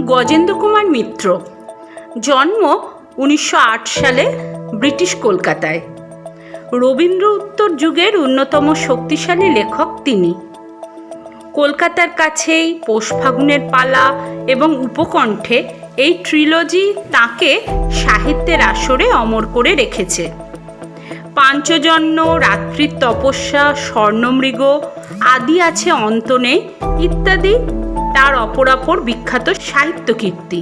গজেন্দ্র কুমার মিত্র। জন্ম 1908 সালে ব্রিটিশ কলকাতায়। রবীন্দ্র উত্তর যুগের অন্যতম শক্তিশালী লেখক তিনি। কলকাতার কাছেই পৌষ ফাগুনের পালা এবং উপকণ্ঠে এই ট্রিলজি তাঁকে সাহিত্যের আসরে অমর করে রেখেছে। পাঞ্চজন্য, রাত্রির তপস্যা, স্বর্ণমৃগ, আদি আছে অন্ত নেই ইত্যাদি তার অপরাপর বিখ্যাত সাহিত্য কীর্তি।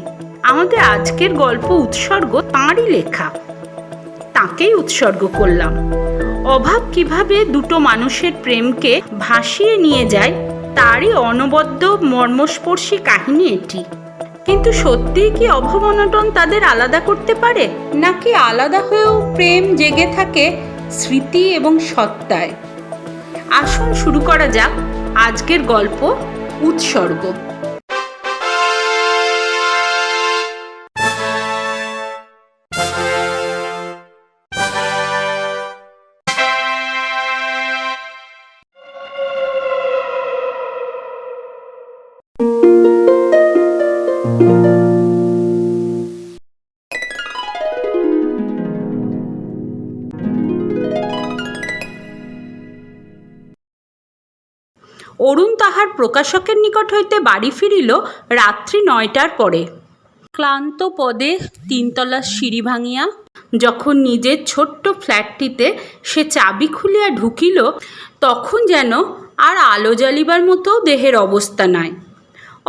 আমাদের আজকের গল্প উৎসর্গ তাঁরই লেখা, তাঁকেই উৎসর্গ করলাম। অভাব কিভাবে দুটো মানুষের প্রেমকে ভাসিয়ে নিয়ে যায় তারই অনবদ্য মর্মস্পর্শী কাহিনী এটি। কিন্তু সত্যিই কি অভাব অনটন তাদের আলাদা করতে পারে, নাকি আলাদা হয়েও প্রেম জেগে থাকে স্মৃতি এবং সত্তায়? আসুন শুরু করা যাক আজকের গল্প উৎসর্গ। অরুণ তাহার প্রকাশকের নিকট হইতে বাড়ি ফিরিল রাত্রি 9টার পরে। ক্লান্ত পদে তিনতলার সিঁড়ি ভাঙিয়া যখন নিজের ছোট্ট ফ্ল্যাটটিতে সে চাবি খুলিয়া ঢুকিল, তখন যেন আর আলো জ্বালিবার মতো দেহের অবস্থা নাই।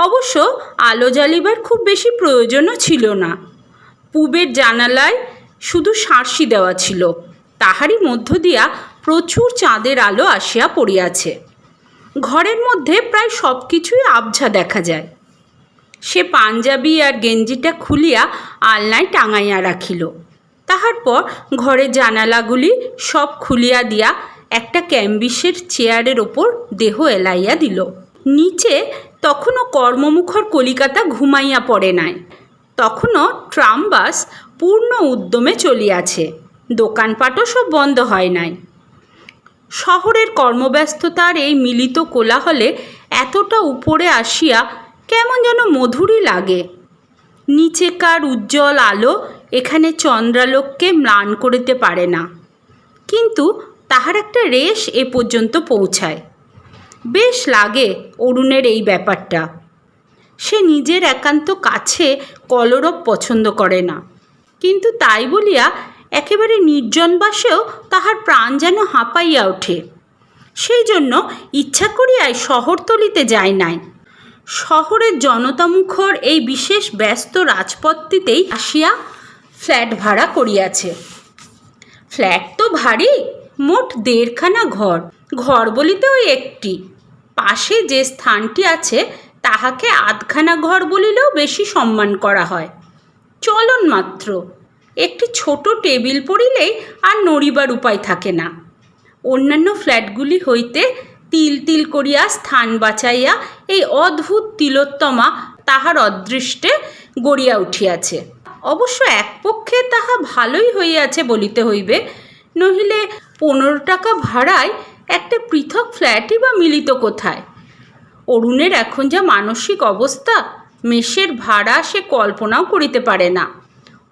অবশ্য আলো জ্বালিবার খুব বেশি প্রয়োজনও ছিল না। পূবের জানালায় শুধু সাঁড়শি দেওয়া ছিল, তাহারই মধ্য দিয়া প্রচুর চাঁদের আলো আসিয়া পড়িয়াছে। ঘরের মধ্যে প্রায় সব কিছুই আবঝা দেখা যায়। সে পাঞ্জাবি আর গেঞ্জিটা খুলিয়া আলনায় টাঙাইয়া রাখিল। তাহার পর ঘরের জানালাগুলি সব খুলিয়া দিয়া একটা ক্যাম্বিসের চেয়ারের ওপর দেহ এলাইয়া দিল। নিচে তখনও কর্মমুখর কলিকাতা ঘুমাইয়া পড়ে নাই। তখনও ট্রামবাস পূর্ণ উদ্যমে চলিয়াছে, দোকানপাটও সব বন্ধ হয় নাই। শহরের কর্মব্যস্ততার এই মিলিত কোলাহলে এতটা উপরে আসিয়া কেমন যেন মধুরই লাগে। নিচেকার উজ্জ্বল আলো এখানে চন্দ্রালোককে ম্লান করিতে পারে না, কিন্তু তাহার একটা রেশ এ পর্যন্ত পৌঁছায়। বেশ লাগে অরুণের এই ব্যাপারটা। সে নিজের একান্ত কাছে কলরব পছন্দ করে না, কিন্তু তাই বলিয়া একেবারে নির্জন বাসেও তাহার প্রাণ যেন হাঁপাইয়া ওঠে। সেই জন্য ইচ্ছা করিয়াই শহরতলিতে যায় নাই। শহরের জনতামুখর এই বিশেষ ব্যস্ত রাজপথটিতেই আসিয়া ফ্ল্যাট ভাড়া করিয়াছে। ফ্ল্যাট তো ভারী, মোট 1.5খানা ঘর। ঘর বলিতেও একটি, পাশে যে স্থানটি আছে তাহাকে 8খানা ঘর বলিলেও বেশি সম্মান করা হয়। চলন মাত্র একটি ছোট টেবিল পড়িলেই আর নড়িবার উপায় থাকে না। অন্যান্য ফ্ল্যাটগুলি হইতে তিল তিল করিয়া স্থান বাঁচাইয়া এই অদ্ভুত তিলোত্তমা তাহার অদৃষ্টে গড়িয়া উঠিয়াছে। অবশ্য এক পক্ষে তাহা ভালোই হইয়াছে বলিতে হইবে, নহিলে 15 টাকা ভাড়ায় একটা পৃথক ফ্ল্যাটই বা মিলিত কোথায়? অরুণের এখন যা মানসিক অবস্থা, মেসের ভাড়া সে কল্পনাও করিতে পারে না।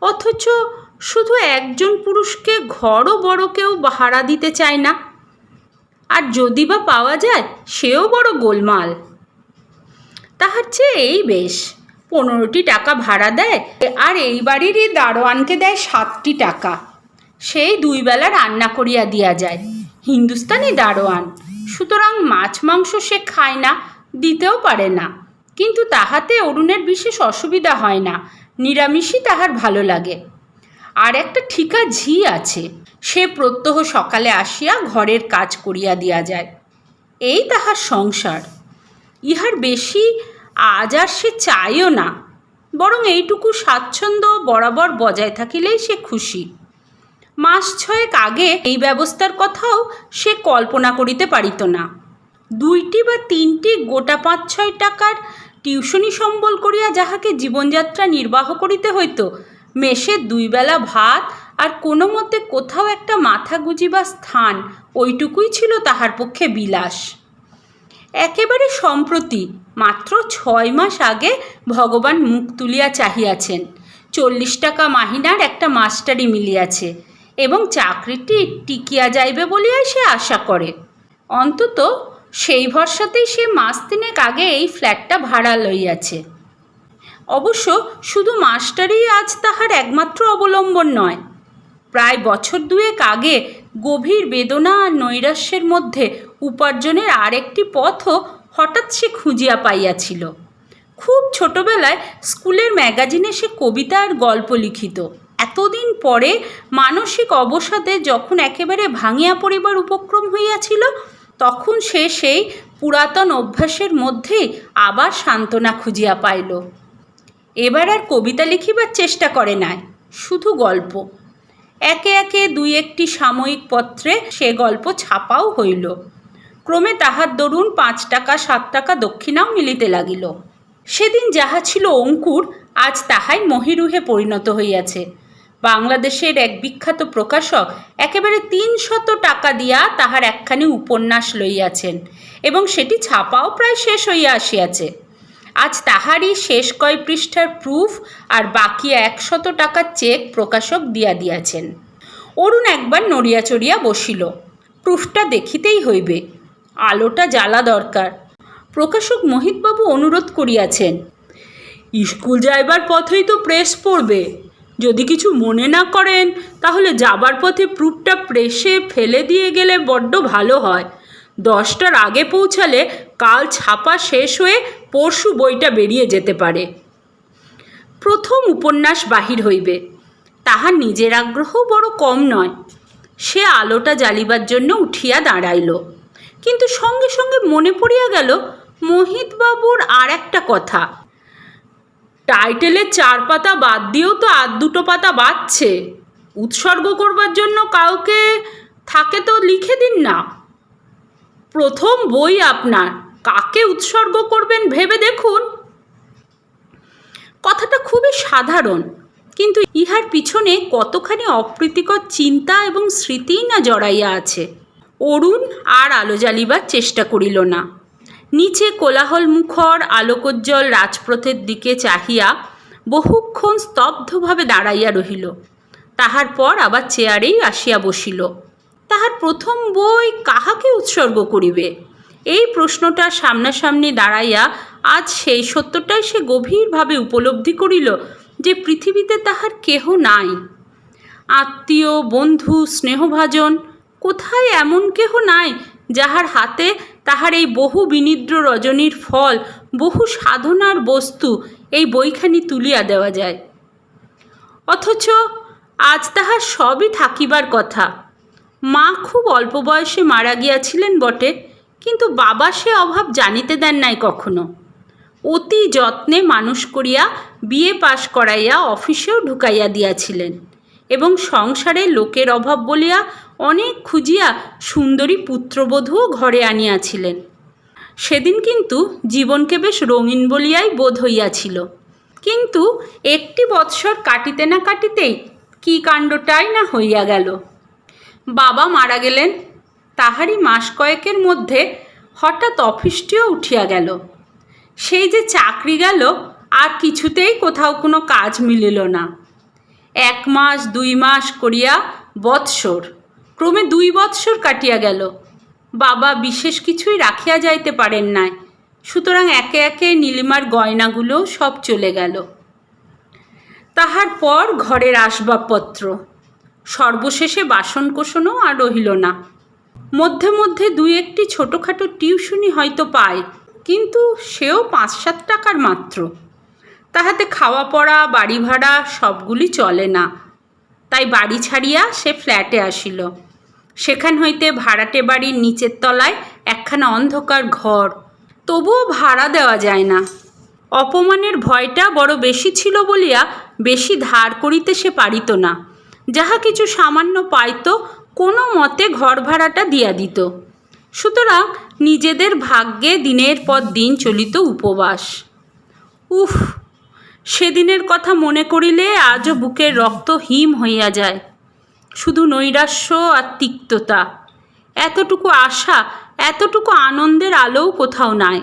অথচ শুধু একজন পুরুষকে ঘরও বড় কেউ ভাড়া দিতে চায় না, আর যদি বা পাওয়া যায় সেও বড় গোলমাল। তাহার চেয়ে এই বেশ, 15টি টাকা ভাড়া দেয়, আর এই বাড়িরই দারোয়ানকে দেয় 7টি টাকা। সেই 2 বেলা রান্না করিয়া দিয়া যায়। হিন্দুস্তানি দারোয়ান, সুতরাং মাছ মাংস সে খায় না, দিতেও পারে না। কিন্তু তাহাতে অরুণের বিশেষ অসুবিধা হয় না, নিরামিষই তাহার ভালো লাগে। আর একটা ঠিকা ঝি আছে, সে প্রত্যহ সকালে আসিয়া ঘরের কাজ করিয়া দিয়া যায়। এই তাহার সংসার। ইহার বেশি আজ আর সে চায়ও না, বরং এইটুকু স্বাচ্ছন্দ্য বরাবর বজায় থাকিলেই সে খুশি। মাস 6 আগে এই ব্যবস্থার কথাও সে কল্পনা করিতে পারিত না। 2টি বা 3টি গোটা 5-6 টাকার টিউশনি সম্বল করিয়া যাহাকে জীবনযাত্রা নির্বাহ করিতে হইত, মেসে 2 বেলা ভাত আর কোনো মতে কোথাও একটা মাথা গুজিবার স্থান, ওইটুকুই ছিল তাহার পক্ষে বিলাস। একেবারে সম্প্রতি মাত্র 6 মাস আগে ভগবান মুখ তুলিয়া চাহিয়াছেন। 40 টাকা মাহিনার একটা মাস্টারি মিলিয়াছে এবং চাকরিটি টিকিয়া যাইবে বলিয়াই সে আশা করে। অন্তত সেই ভরসাতেই সে মাস 3 আগে এই ফ্ল্যাটটা ভাড়া লইয়াছে। অবশ্য শুধু মাস্টারই আজ তাহার একমাত্র অবলম্বন নয়। প্রায় বছর 2 আগে গভীর বেদনা আর নৈরাশ্যের মধ্যে উপার্জনের আরেকটি পথও হঠাৎ সে খুঁজিয়া পাইয়াছিল। খুব ছোটবেলায় স্কুলের ম্যাগাজিনে সে কবিতা আর গল্প লিখিত। এতদিন পরে মানসিক অবসাদে যখন একেবারে ভাঙিয়া পড়িবার উপক্রম হইয়াছিল, তখন সে সেই পুরাতন অভ্যাসের মধ্যেই আবার সান্ত্বনা খুঁজিয়া পাইল। এবার আর কবিতা লিখিবার চেষ্টা করে নাই, শুধু গল্প। একে একে 2-1টি সাময়িক পত্রে সে গল্প ছাপাও হইল। ক্রমে তাহার দরুন 5 টাকা 7 টাকা দক্ষিণাও মিলিতে লাগিল। সেদিন যাহা ছিল অঙ্কুর, আজ তাহাই মহিরুহে পরিণত হইয়াছে। বাংলাদেশের এক বিখ্যাত প্রকাশক একেবারে 300 টাকা দিয়া তাহার একখানি উপন্যাস লইয়াছেন এবং সেটি ছাপাও প্রায় শেষ হইয়া আসিয়াছে। আজ তাহারই শেষ কয় পৃষ্ঠার প্রুফ আর বাকি 100 টাকার চেক প্রকাশক দিয়াছেন। অরুণ একবার নড়িয়া চড়িয়া বসিল। প্রুফটা দেখিতেই হইবে, আলোটা জ্বালা দরকার। প্রকাশক মোহিতবাবু অনুরোধ করিয়াছেন, স্কুল যাইবার পথেই তো প্রেস পড়বে, যদি কিছু মনে না করেন তাহলে যাবার পথে প্রুফটা প্রেসে ফেলে দিয়ে গেলে বড্ড ভালো হয়। 10টার আগে পৌঁছালে কাল ছাপা শেষ হয়ে পরশু বইটা বেরিয়ে যেতে পারে। প্রথম উপন্যাস বাহির হইবে, তাহার নিজের আগ্রহ বড় কম নয়। সে আলোটা জ্বালিবার জন্য উঠিয়া দাঁড়াইল, কিন্তু সঙ্গে সঙ্গে মনে পড়িয়া গেল মোহিতবাবুর আর একটা কথা। টাইটেলের 4 পাতা বাদ দিয়েও তো আর 2 পাতা বাঁচছে। উৎসর্গ করবার জন্য কাউকে থাকে তো লিখে দিন না। প্রথম বই আপনার, কাকে উৎসর্গ করবেন ভেবে দেখুন। কথাটা খুবই সাধারণ, কিন্তু ইহার পিছনে কতখানি অপ্রীতিকর চিন্তা এবং স্মৃতিই না জড়াইয়া আছে। অরুণ আর আলো জ্বালিবার চেষ্টা করিল না। নিচে কোলাহল মুখর আলোকোজ্জ্বল রাজপথের দিকে চাহিয়া বহুক্ষণ স্তব্ধভাবে দাঁড়াইয়া রহিল। তাহার পর আবার চেয়ারেই আসিয়া বসিল। তাহার প্রথম বই কাহাকে উৎসর্গ করিবে, এই প্রশ্নটা সামনাসামনি দাঁড়াইয়া আজ সেই সত্যটাই সে গভীরভাবে উপলব্ধি করিল যে পৃথিবীতে তাহার কেহ নাই। আত্মীয়, বন্ধু, স্নেহভাজন, কোথায় এমন কেহ নাই যাহার হাতে তাহার এই বহু বিনিদ্র রজনীর ফল, বহু সাধনার বস্তু এই বইখানি তুলিয়া দেওয়া যায়। অথচ আজ তাহার সবই থাকিবার কথা। মা খুব অল্প বয়সে মারা গিয়াছিলেন বটে, কিন্তু বাবা সে অভাব জানিতে দেন নাই কখনো। অতি যত্নে মানুষ করিয়া বিএ পাশ করাইয়া অফিসেও ঢুকাইয়া দিয়াছিলেন এবং সংসারে লোকের অভাব বলিয়া অনেক খুঁজিয়া সুন্দরী পুত্রবধূও ঘরে আনিয়াছিলেন। সেদিন কিন্তু জীবনকে বেশ রঙিন বলিয়াই বোধ হইয়াছিল। কিন্তু 1টি বৎসর কাটিতে না কাটিতেই কী কাণ্ডটাই না হইয়া গেল। বাবা মারা গেলেন, তাহারই মাস কয়েকের মধ্যে হঠাৎ অফিসটিও উঠিয়া গেল। সেই যে চাকরি গেল, আর কিছুতেই কোথাও কোনো কাজ মিলিল না। 1 মাস 2 মাস করিয়া বৎসর, ক্রমে 2 বৎসর কাটিয়া গেল। বাবা বিশেষ কিছুই রাখিয়া যাইতে পারেন নাই, সুতরাং একে একে নীলিমার গয়নাগুলো সব চলে গেল। তাহার পর ঘরের আসবাবপত্র, সর্বশেষে বাসনকোসনও আর রহিল না। মধ্যে মধ্যে 2-1টি ছোটোখাটো টিউশনি হয়তো পায়, কিন্তু সেও 5-7 টাকার মাত্র। তাহাতে খাওয়া পড়া, বাড়ি ভাড়া সবগুলি চলে না। তাই বাড়ি ছাড়িয়া সে ফ্ল্যাটে আসিল। সেখান হইতে ভাড়াটে বাড়ির নিচের তলায় একখানা অন্ধকার ঘর, তবুও ভাড়া দেওয়া যায় না। অপমানের ভয়টা বড় বেশি ছিল বলিয়া বেশি ধার করিতে সে পারিত না। যাহা কিছু সামান্য পাইত কোনো মতে ঘর ভাড়াটা দিয়া দিত। সুতরাং নিজেদের ভাগ্যে দিনের পর দিন চলিত উপবাস। উফ, সেদিনের কথা মনে করিলে আজও বুকের রক্ত হিম হইয়া যায়। শুধু নৈরাশ্য আর তিক্ততা। এতটুকু আশা, এতটুকু আনন্দের আলোও কোথাও নাই।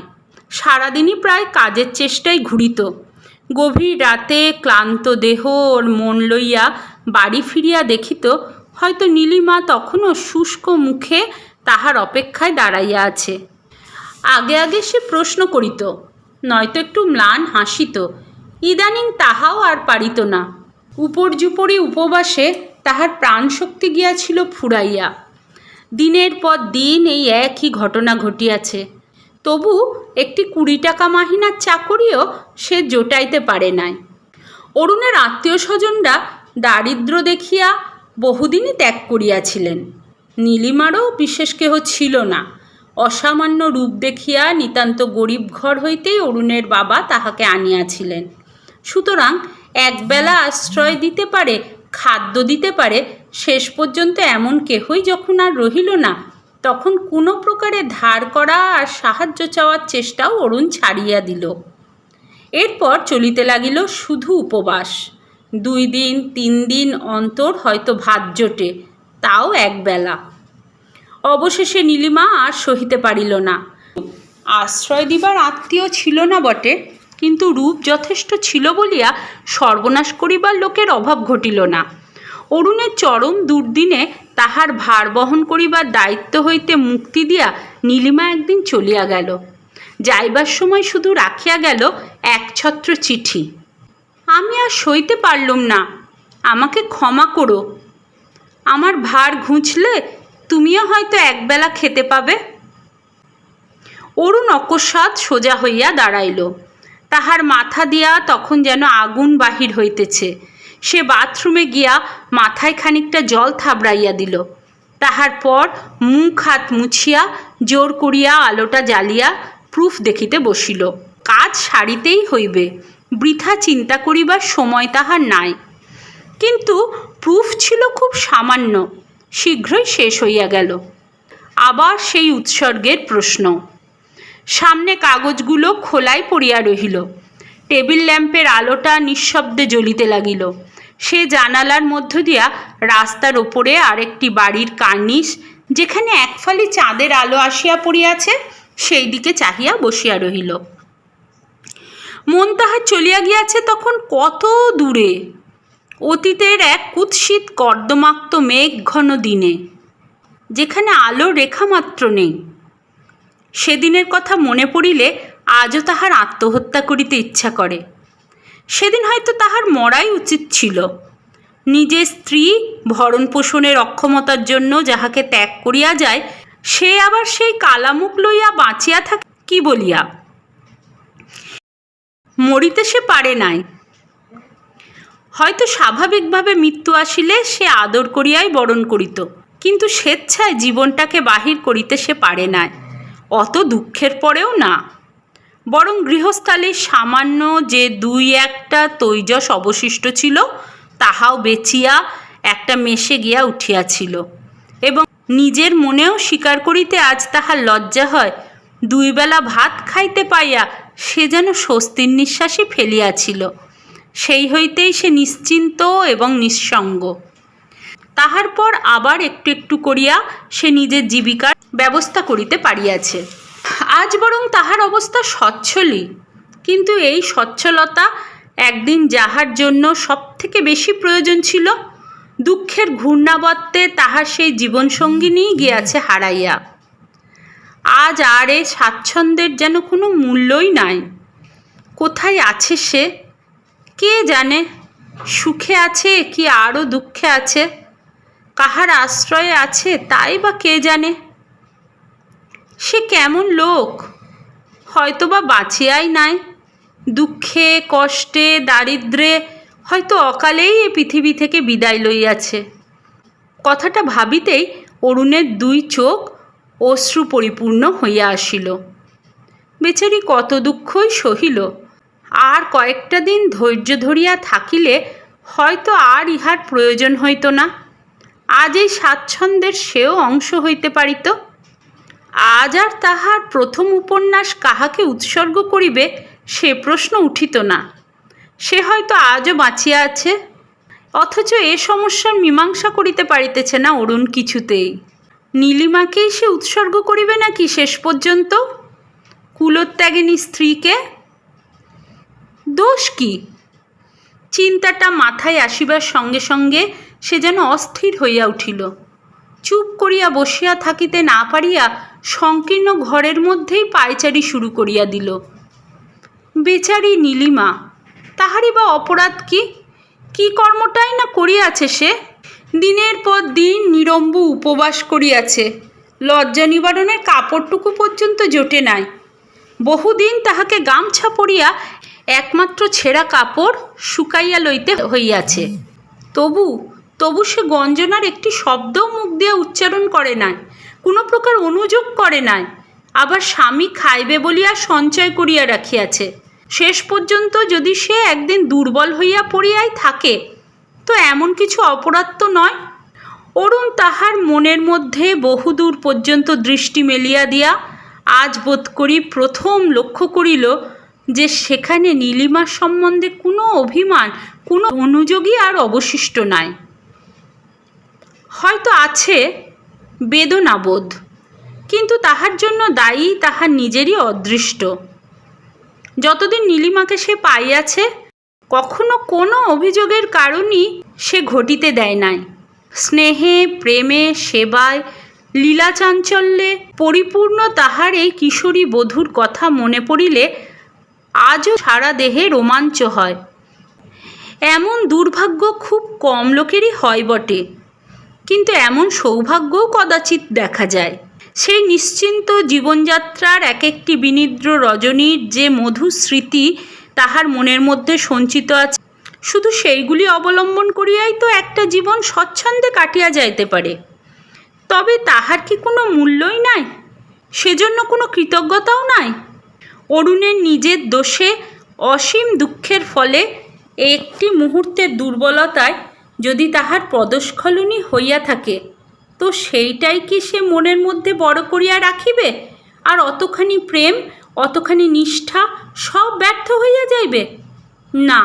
সারাদিনই প্রায় কাজের চেষ্টায় ঘুরিত। গভীর রাতে ক্লান্ত দেহ ওর মন লইয়া বাড়ি ফিরিয়া দেখিত হয়তো নীলিমা তখনও শুষ্ক মুখে তাহার অপেক্ষায় দাঁড়াইয়া আছে। আগে আগে সে প্রশ্ন করিত, নয়তো একটু ম্লান হাসিত। ইদানিং তাহাও আর পারিত না। উপর্যুপরি উপবাসে তাহার প্রাণশক্তি গিয়াছিল ফুরাইয়া। দিনের পর দিন এই একই ঘটনা ঘটিয়াছে। তবু একটি 20 টাকা মাহিনার চাকরিও সে জোটাইতে পারে নাই। অরুণের আত্মীয় স্বজনরা দারিদ্র দেখিয়া বহুদিনই ত্যাগ করিয়াছিলেন। নীলিমারও বিশেষ কেহ ছিল না। অসামান্য রূপ দেখিয়া নিতান্ত গরিব ঘর হইতেই অরুণের বাবা তাহাকে আনিয়াছিলেন। সুতরাং একবেলা আশ্রয় দিতে পারে, খাদ্য দিতে পারে, শেষ পর্যন্ত এমন কেহই যখন আর রহিল না, তখন কোনো প্রকারে ধার করা আর সাহায্য চাওয়ার চেষ্টাও অরুণ ছাড়িয়া দিল। এরপর চলিতে লাগিল শুধু উপবাস। 2 দিন 3 দিন অন্তর হয়তো ভাত জোটে, তাও একবেলা। অবশেষে নীলিমা আর সহিতে পারিল না। আশ্রয় দিবার আত্মীয় ছিল না বটে, কিন্তু রূপ যথেষ্ট ছিল বলিয়া সর্বনাশ করিবার লোকের অভাব ঘটিল না। অরুণের চরম দুর্দিনে তাহার ভার বহন করিবার দায়িত্ব হইতে মুক্তি দিয়া নীলিমা একদিন চলিয়া গেল। যাইবার সময় শুধু রাখিয়া গেল এক ছত্র চিঠি। আমি আর সইতে পারলুম না, আমাকে ক্ষমা করো। আমার ভার ঘুঁচলে তুমিও হয়তো একবেলা খেতে পাবে। অরুণ অকস্মাৎ সোজা হইয়া দাঁড়াইল। তাহার মাথা দিয়া তখন যেন আগুন বাহির হইতেছে। সে বাথরুমে গিয়া মাথায় খানিকটা জল থাবড়াইয়া দিল। তাহার পর মুখ হাত মুছিয়া জোর করিয়া আলোটা জ্বালিয়া প্রুফ দেখিতে বসিল। কাজ সারিতেই হইবে, বৃথা চিন্তা করিবার সময় তাহার নাই। কিন্তু প্রুফ ছিল খুব সামান্য, শীঘ্রই শেষ হইয়া গেল। আবার সেই উৎসর্গের প্রশ্ন। সামনে কাগজগুলো খোলাই পড়িয়া রহিল। টেবিল ল্যাম্পের আলোটা নিঃশব্দে জ্বলিতে লাগিল। সে জানালার মধ্য দিয়া রাস্তার ওপরে আরেকটি বাড়ির কার্নিশ, যেখানে একফালি চাঁদের আলো আসিয়া পড়িয়াছে, সেই দিকে চাহিয়া বসিয়া রহিল। মন তাহার চলিয়া গিয়াছে তখন কত দূরে, অতীতের এক কুৎসিত কর্দমাক্ত মেঘ ঘন দিনে, যেখানে আলোর রেখামাত্র নেই। সেদিনের কথা মনে পড়িলে আজও তাহার আত্মহত্যা করিতে ইচ্ছা করে। সেদিন হয়তো তাহার মরাই উচিত ছিল। নিজের স্ত্রী ভরণ পোষণের অক্ষমতার জন্য যাহাকে ত্যাগ করিয়া যায়, সে আবার সেই কালামুখ লইয়া বাঁচিয়া থাকে কি বলিয়া? মরিতে সে পারে নাই। হয়তো স্বাভাবিকভাবে মৃত্যু আসিলে সে আদর করিয়াই বরণ করিত, কিন্তু স্বেচ্ছায় জীবনটাকে বাহির করিতে সে পারে নাই, অত দুঃখের পরেও না। বরং গৃহস্থালীর সামান্য যে 2-1টা তৈজস অবশিষ্ট ছিল, তাহাও বেচিয়া একটা মেশে গিয়া উঠিয়াছিল। এবং নিজের মনেও স্বীকার করিতে আজ তাহার লজ্জা হয়, 2 বেলা ভাত খাইতে পাইয়া সে যেন স্বস্তির নিঃশ্বাসই ফেলিয়াছিল। সেই হইতেই সে নিশ্চিন্ত এবং নিঃসঙ্গ। তাহার পর আবার একটু একটু করিয়া সে নিজের জীবিকার ব্যবস্থা করিতে পারিয়াছে। আজ বরং তাহার অবস্থা সচ্ছলই, কিন্তু এই সচ্ছলতা একদিন যাহার জন্য সবথেকে বেশি প্রয়োজন ছিল, দুঃখের ঘূর্ণাবর্তে তাহার সেই জীবনসঙ্গিনীই গিয়াছে হারাইয়া। আজ আর এ স্বাচ্ছন্দ্যের যেন কোনো মূল্যই নাই। কোথায় আছে সে? কে জানে, সুখে আছে কি আরও দুঃখে আছে, কাহার আশ্রয়ে আছে তাই বা কে জানে। সে কেমন লোক, হয়তোবা বাঁচিয়াই নাই। দুঃখে কষ্টে দারিদ্র্যে হয়তো অকালেই এ পৃথিবী থেকে বিদায় লইয়াছে। কথাটা ভাবিতেই অরুণের 2 চোখ অশ্রু পরিপূর্ণ হইয়া আসিল। বেচারি কত দুঃখই সহিল। আর কয়েকটা দিন ধৈর্য ধরিয়া থাকিলে হয়তো আর ইহার প্রয়োজন হইত না। আজ এই স্বাচ্ছন্দ্যের সেও অংশ হইতে পারিত। আজ আর তাহার প্রথম উপন্যাস কাহাকে উৎসর্গ করিবে সে প্রশ্ন উঠিত না। সে হয়তো আজও বাঁচিয়া আছে, অথচ এ সমস্যার মীমাংসা করিতে পারিতেছে না অরুণ কিছুতেই। নীলিমাকেই সে উৎসর্গ করিবে নাকি শেষ পর্যন্ত, কুলোত্যাগিনী স্ত্রীকে? দোষ কি? চিন্তাটা মাথায় আসিবার সঙ্গে সঙ্গে সে যেন অস্থির হইয়া উঠিল। চুপ করিয়া বসিয়া থাকিতে না পারিয়া সংকীর্ণ ঘরের মধ্যেই পায়চারি শুরু করিয়া দিল। বেচারি নীলিমা, তাহারই বা অপরাধ কি? কি কর্মটাই না করিয়াছে সে? দিনের পর দিন নিরম্বু উপবাস করিয়াছে, লজ্জা নিবারণের কাপড়টুকু পর্যন্ত জোটে নাই। বহুদিন তাহাকে গামছা পরিয়া একমাত্র ছেঁড়া কাপড় শুকাইয়া লইতে হইয়াছে। তবু সে গঞ্জনার একটি শব্দও মুখ দিয়া উচ্চারণ করে নাই, কোনো প্রকার অনুযোগ করে নাই। আবার স্বামী খাইবে বলিয়া সঞ্চয় করিয়া রাখিয়াছে। শেষ পর্যন্ত যদি সে একদিন দুর্বল হইয়া পড়িয়াই থাকে, তো এমন কিছু অপরাধ তো নয়। অরুণ তাহার মনের মধ্যে বহুদূর পর্যন্ত দৃষ্টি মেলিয়া দিয়া আজ বোধ করি প্রথম লক্ষ্য করিল যে সেখানে নীলিমার সম্বন্ধে কোনো অভিমান, কোনো অনুযোগী আর অবশিষ্ট নাই। হয়তো আছে বেদনাবোধ, কিন্তু তাহার জন্য দায়ী তাহার নিজেরই অদৃষ্ট। যতদিন নীলিমাকে সে পাইয়াছে, কখনো কোনো অভিযোগের কারণই সে ঘটিতে দেয় নাই। স্নেহে, প্রেমে, সেবায়, লীলাচাঞ্চল্যে পরিপূর্ণ তাহার এই কিশোরী বধূর কথা মনে পড়িলে আজও সারা দেহে রোমাঞ্চ হয়। এমন দুর্ভাগ্য খুব কম লোকেরই হয় বটে, কিন্তু এমন সৌভাগ্যও কদাচিৎ দেখা যায়। সেই নিশ্চিন্ত জীবনযাত্রার এক একটি বিনিদ্র রজনীর যে মধুর স্মৃতি তাহার মনের মধ্যে সঞ্চিত আছে, শুধু সেইগুলি অবলম্বন করিয়াই তো একটা জীবন স্বচ্ছন্দে কাটিয়া যাইতে পারে। তবে তাহার কি কোনো মূল্যই নাই? সেজন্য কোনো কৃতজ্ঞতাও নাই? অরুণের নিজের দোষে, অসীম দুঃখের ফলে, একটি মুহূর্তের দুর্বলতায় যদি তাহার পদস্খলনই হইয়া থাকে, তো সেইটাই কি সে মনের মধ্যে বড় করিয়া রাখিবে? আর অতখানি প্রেম, অতখানি নিষ্ঠা সব ব্যর্থ হইয়া যাইবে? না,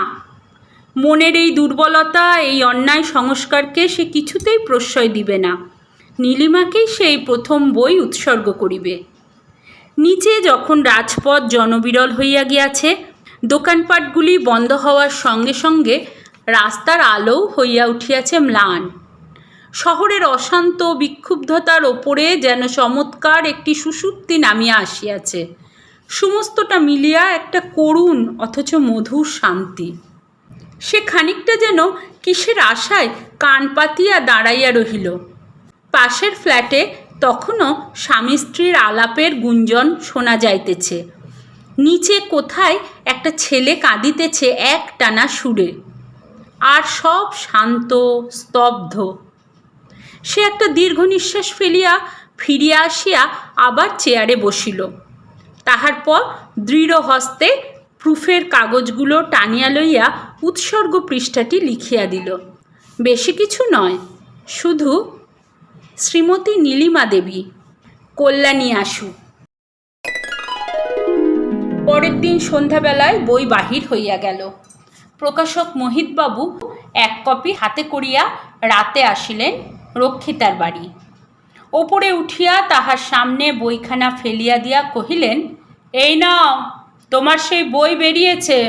মনের এই দুর্বলতা, এই অন্যায় সংস্কারকে সে কিছুতেই প্রশ্রয় দিবে না। নীলিমাকেই সেই প্রথম বই উৎসর্গ করিবে। নিচে যখন রাজপথ জনবিরল হইয়া গিয়াছে, দোকানপাটগুলি বন্ধ হওয়ার সঙ্গে সঙ্গে রাস্তার আলোও হইয়া উঠিয়াছে ম্লান। শহরের অশান্ত বিক্ষুব্ধতার ওপরে যেন চমৎকার একটি সুষুপ্তি নামিয়া আসিয়াছে। সমস্তটা মিলিয়া একটা করুণ অথচ মধুর শান্তি। সে খানিকটা যেন কিসের আশায় কান পাতিয়া দাঁড়াইয়া রহিল। পাশের ফ্ল্যাটে তখনও স্বামী স্ত্রীর আলাপের গুঞ্জন শোনা যাইতেছে। নিচে কোথায় একটা ছেলে কাঁদিতেছে এক টানা সুরে, আর সব শান্ত, স্তব্ধ। সে একটা দীর্ঘ নিঃশ্বাস ফেলিয়া ফিরিয়া আসিয়া আবার চেয়ারে বসিল। তাহার পর দৃঢ় হস্তে প্রুফের কাগজগুলো টানিয়া লইয়া উৎসর্গ পৃষ্ঠাটি লিখিয়া দিল। বেশি কিছু নয়, শুধু শ্রীমতী নীলিমা দেবী, কল্যাণী আশু। পরের দিন সন্ধ্যাবেলায় বই বাহির হইয়া গেল। প্রকাশক মোহিতবাবু এক কপি হাতে করিয়া রাতে আসিলেন রক্ষিতার বাড়ি। ওপরে উঠিয়া তাহার সামনে বইখানা ফেলিয়া দিয়া কহিলেন, এই নাও, তোমার সেই বই বেরিয়েছে।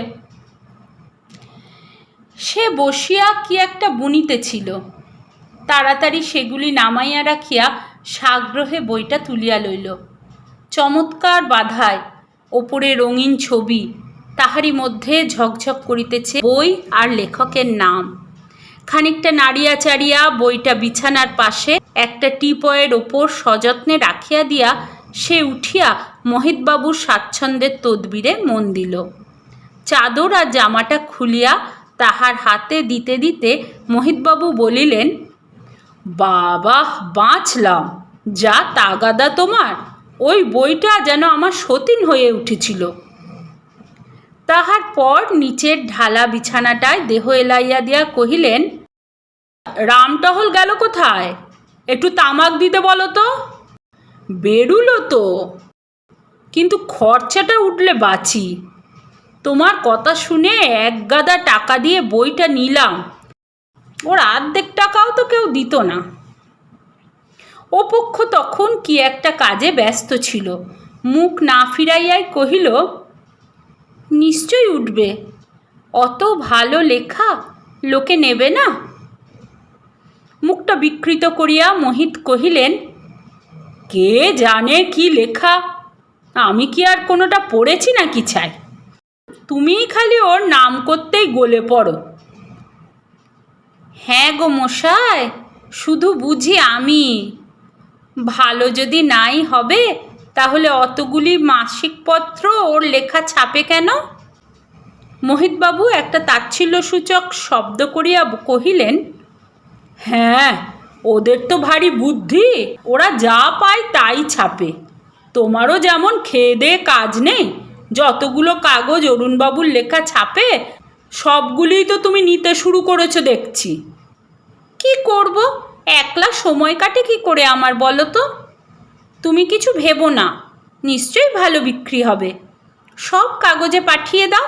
সে বসিয়া কি একটা বুনিতেছিল, তাড়াতাড়ি সেগুলি নামাইয়া রাখিয়া সাগ্রহে বইটা তুলিয়া লইল। চমৎকার বাধায় ওপরে রঙিন ছবি, তাহারই মধ্যে ঝকঝক করিতেছে বই আর লেখকের নাম। খানিকটা নাড়িয়া চাড়িয়া বইটা বিছানার পাশে একটা টিপয়ের ওপর সযত্নে রাখিয়া দিয়া সে উঠিয়া মোহিতবাবুর স্বাচ্ছন্দ্যের তদবিরে মন দিল। চাদর আর জামাটা খুলিয়া তাহার হাতে দিতে দিতে মোহিতবাবু বলিলেন, বাবা, বাঁচলাম, যা তাগাদা তোমার! ওই বইটা যেন আমার সতীন হয়ে উঠেছিল। তাহার পর নিচের ঢালা বিছানাটায় দেহ এলাইয়া দিয়া কহিলেন, রামটহল গেল কোথায়? একটু তামাক দিতে বলো তো। বেরুলো তো, কিন্তু খরচাটা উঠলে বাঁচি। তোমার কথা শুনে এক গাদা টাকা দিয়ে বইটা নিলাম, ওর অর্ধেক টাকাও তো কেউ দিত না। ও পক্ষ তখন কি একটা কাজে ব্যস্ত ছিল, মুখ না ফিরাইয়াই কহিল, নিশ্চয়ই উঠবে, অত ভালো লেখা লোকে নেবে না। মুখটা বিকৃত করিয়া মোহিত কহিলেন, কে জানে কি লেখা, আমি কি আর কোনোটা পড়েছি নাকি ছাই, তুমিই খালি ওর নাম করতেই গলে পড়ো। হ্যাঁ গো মশাই, শুধু বুঝি আমি, ভালো যদি নাই হবে তাহলে অতগুলি মাসিকপত্র ওর লেখা ছাপে কেন? মোহিতবাবু একটা তাচ্ছিল্যসূচক শব্দ করিয়া কহিলেন, হ্যাঁ, ওদের তো ভারী বুদ্ধি, ওরা যা পায় তাই ছাপে। তোমারও যেমন খেয়ে দেয়ে কাজ নেই, যতগুলো কাগজ অরুণবাবুর লেখা ছাপে সবগুলিই তো তুমি নিতে শুরু করেছো দেখছি। কি করব, একলা সময় কাটে কি করে আমার বলো তো? তুমি কিছু ভেবো না, নিশ্চয়ই ভালো বিক্রি হবে। সব কাগজে পাঠিয়ে দাও,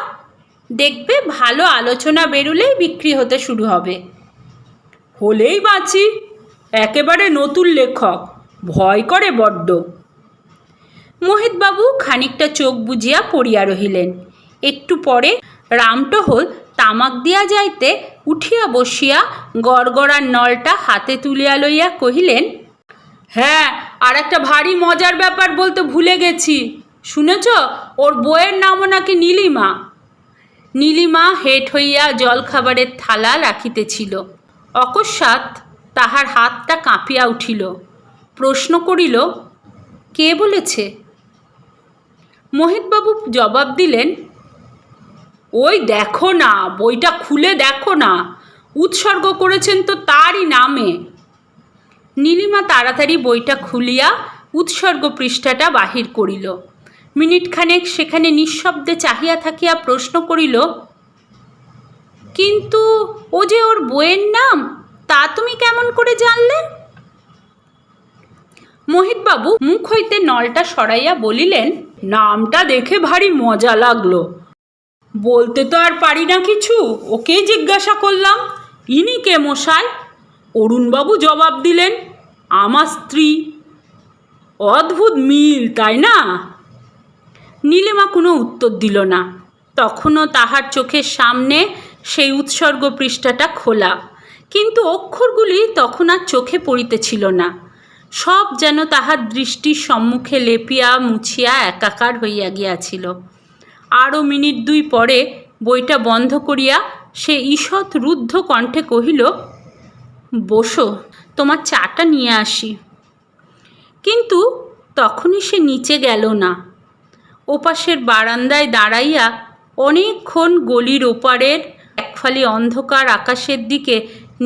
দেখবে ভালো আলোচনা বেরুলেই বিক্রি হতে শুরু হবে। হলেই বাঁচি, একেবারে নতুন লেখক, ভয় করে বড্ড। মোহিতবাবু খানিকটা চোখ বুজিয়া পড়িয়া রহিলেন। একটু পরে রামটহল তামাক দিয়া যাইতে উঠিয়া বসিয়া গড়গড়ার নলটা হাতে তুলিয়া লইয়া কহিলেন, হ্যাঁ, আর একটা ভারী মজার ব্যাপার বলতে ভুলে গেছি, শুনেছ? ওর বইয়ের নামও নাকি নীলিমা। নীলিমা হেঁট হইয়া জলখাবারের থালা রাখিতেছিল। অকস্মাৎ তাহার হাতটা কাঁপিয়া উঠিল। প্রশ্ন করিল, কে বলেছে? মোহিতবাবু জবাব দিলেন, ওই দেখো না, বইটা খুলে দেখো না, উৎসর্গ করেছেন তো তারই নামে। নীলিমা তাড়াতাড়ি বইটা খুলিয়া উৎসর্গ পৃষ্ঠাটা বাহির করিল। মিনিটখানেক সেখানে নিঃশব্দে চাহিয়া থাকিয়া প্রশ্ন করিল, কিন্তু ও যে ওর বইয়ের নাম, তা তুমি কেমন করে জানলে? মোহিতবাবু মুখ হইতে নলটা সরাইয়া বলিলেন, নামটা দেখে ভারী মজা লাগলো, বলতে তো আর পারি না কিছু, ওকেই জিজ্ঞাসা করলাম, ইনি কে মশাই? অরুণবাবু জবাব দিলেন, আমার স্ত্রী। অদ্ভুত মিল, তাই না? নীলিমা কোনো উত্তর দিল না। তখনও তাহার চোখের সামনে সেই উৎসর্গ পৃষ্ঠাটা খোলা, কিন্তু অক্ষরগুলি তখন আর চোখে পড়িতেছিল না। সব যেন তাহার দৃষ্টির সম্মুখে লেপিয়া মুছিয়া একাকার হইয়া গিয়াছিল। আরও মিনিট দুই পরে বইটা বন্ধ করিয়া সে ঈষৎ রুদ্ধ কণ্ঠে কহিল, বসো, তোমার চাটা নিয়ে আসি। কিন্তু তখনই সে নিচে গেল না। ওপাশের বারান্দায় দাঁড়াইয়া অনেকক্ষণ গলির ওপারের একফালি অন্ধকার আকাশের দিকে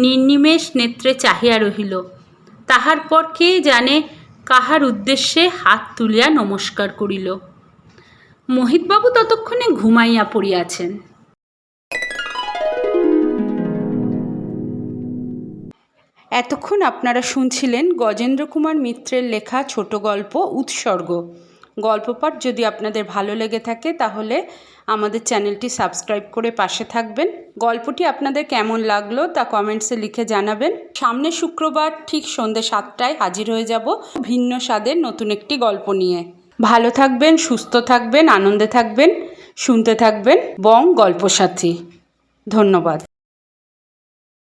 নির্নিমেষ নেত্রে চাহিয়া রহিল। তাহার পর কে জানে কাহার উদ্দেশ্যে হাত তুলিয়া নমস্কার করিল। মোহিতবাবু ততক্ষণে ঘুমাইয়া পড়িয়াছেন। এতক্ষণ আপনারা শুনছিলেন গজেন্দ্র কুমার মিত্রের লেখা ছোট গল্প উৎসর্গ। গল্পপাঠ যদি আপনাদের ভালো লেগে থাকে তাহলে আমাদের চ্যানেলটি সাবস্ক্রাইব করে পাশে থাকবেন। গল্পটি আপনাদের কেমন লাগলো তা কমেন্টসে লিখে জানাবেন। সামনের শুক্রবার ঠিক সন্ধ্যে 7টায় হাজির হয়ে যাব ভিন্ন স্বাদের নতুন একটি গল্প নিয়ে। ভালো থাকবেন, সুস্থ থাকবেন, আনন্দে থাকবেন, শুনতে থাকবেন বং গল্পসাথী। ধন্যবাদ।